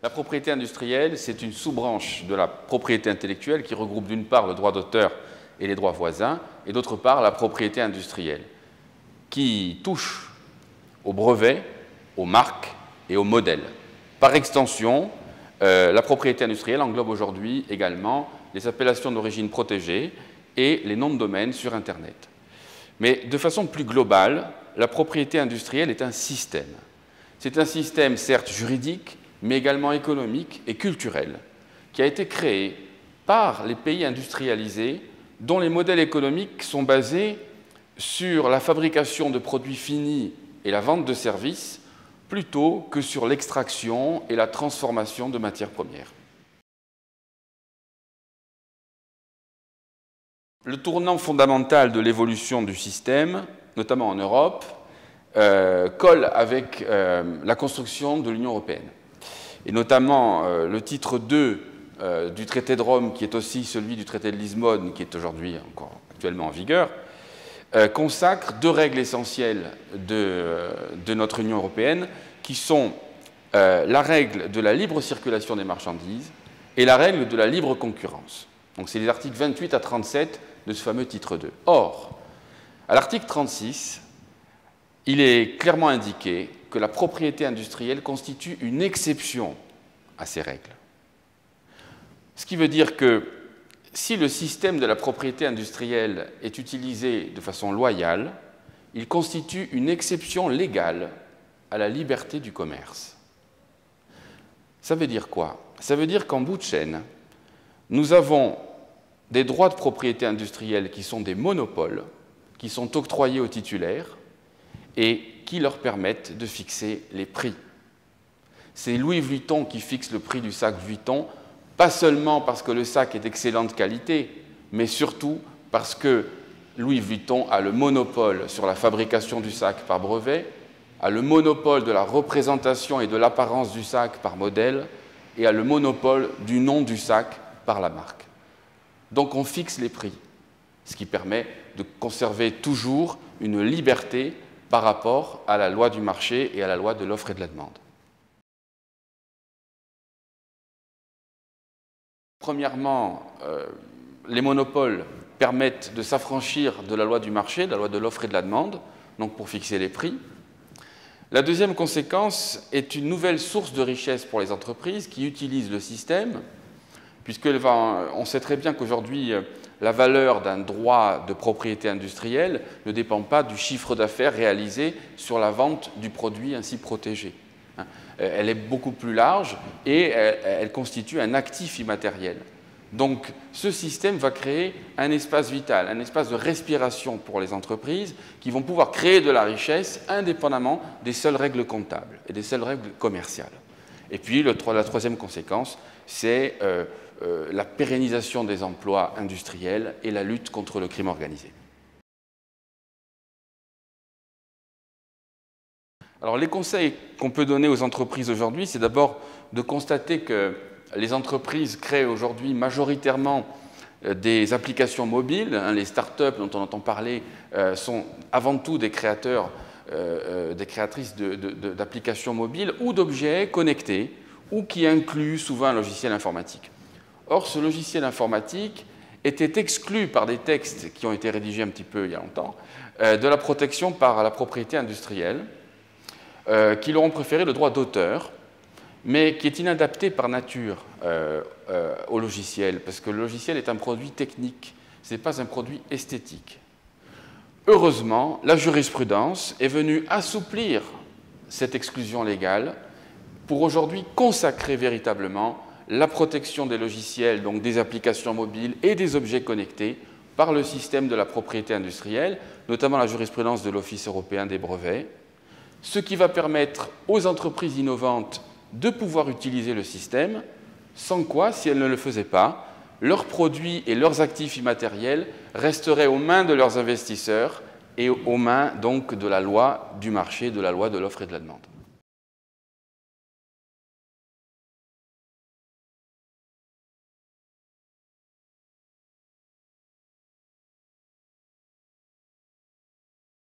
La propriété industrielle, c'est une sous-branche de la propriété intellectuelle qui regroupe d'une part le droit d'auteur et les droits voisins, et d'autre part la propriété industrielle, qui touche aux brevets, aux marques et aux modèles. Par extension, la propriété industrielle englobe aujourd'hui également les appellations d'origine protégée et les noms de domaine sur Internet. Mais de façon plus globale, la propriété industrielle est un système. C'est un système certes juridique, mais également économique et culturel, qui a été créé par les pays industrialisés dont les modèles économiques sont basés sur la fabrication de produits finis et la vente de services, plutôt que sur l'extraction et la transformation de matières premières. Le tournant fondamental de l'évolution du système, notamment en Europe, colle avec la construction de l'Union européenne. Et notamment le titre 2 du traité de Rome, qui est aussi celui du traité de Lisbonne, qui est aujourd'hui encore actuellement en vigueur, consacre deux règles essentielles de notre Union européenne, qui sont la règle de la libre circulation des marchandises et la règle de la libre concurrence. Donc c'est les articles 28 à 37 de ce fameux titre 2. Or, à l'article 36, il est clairement indiqué que la propriété industrielle constitue une exception à ces règles. Ce qui veut dire que si le système de la propriété industrielle est utilisé de façon loyale, il constitue une exception légale à la liberté du commerce. Ça veut dire quoi? Ça veut dire qu'en bout de chaîne, nous avons des droits de propriété industrielle qui sont des monopoles, qui sont octroyés aux titulaires et qui leur permettent de fixer les prix. C'est Louis Vuitton qui fixe le prix du sac Vuitton, pas seulement parce que le sac est d'excellente qualité, mais surtout parce que Louis Vuitton a le monopole sur la fabrication du sac par brevet, a le monopole de la représentation et de l'apparence du sac par modèle, et a le monopole du nom du sac par la marque. Donc on fixe les prix, ce qui permet de conserver toujours une liberté par rapport à la loi du marché et à la loi de l'offre et de la demande. Premièrement, les monopoles permettent de s'affranchir de la loi du marché, de la loi de l'offre et de la demande, donc pour fixer les prix. La deuxième conséquence est une nouvelle source de richesse pour les entreprises qui utilisent le système, puisqu'on sait très bien qu'aujourd'hui, la valeur d'un droit de propriété industrielle ne dépend pas du chiffre d'affaires réalisé sur la vente du produit ainsi protégé. Elle est beaucoup plus large et elle constitue un actif immatériel. Donc, ce système va créer un espace vital, un espace de respiration pour les entreprises qui vont pouvoir créer de la richesse indépendamment des seules règles comptables et des seules règles commerciales. Et puis, la troisième conséquence, c'est la pérennisation des emplois industriels et la lutte contre le crime organisé. Alors, les conseils qu'on peut donner aux entreprises aujourd'hui, c'est d'abord de constater que les entreprises créent aujourd'hui majoritairement des applications mobiles. Les startups dont on entend parler sont avant tout des créateurs, des créatrices d'applications mobiles ou d'objets connectés ou qui incluent souvent un logiciel informatique. Or, ce logiciel informatique était exclu par des textes qui ont été rédigés un petit peu il y a longtemps de la protection par la propriété industrielle, qui leur ont préféré le droit d'auteur, mais qui est inadapté par nature au logiciel, parce que le logiciel est un produit technique, ce n'est pas un produit esthétique. Heureusement, la jurisprudence est venue assouplir cette exclusion légale pour aujourd'hui consacrer véritablement la protection des logiciels, donc des applications mobiles et des objets connectés par le système de la propriété industrielle, notamment la jurisprudence de l'Office européen des brevets, ce qui va permettre aux entreprises innovantes de pouvoir utiliser le système, sans quoi, si elles ne le faisaient pas, leurs produits et leurs actifs immatériels resteraient aux mains de leurs investisseurs et aux mains donc de la loi du marché, de la loi de l'offre et de la demande.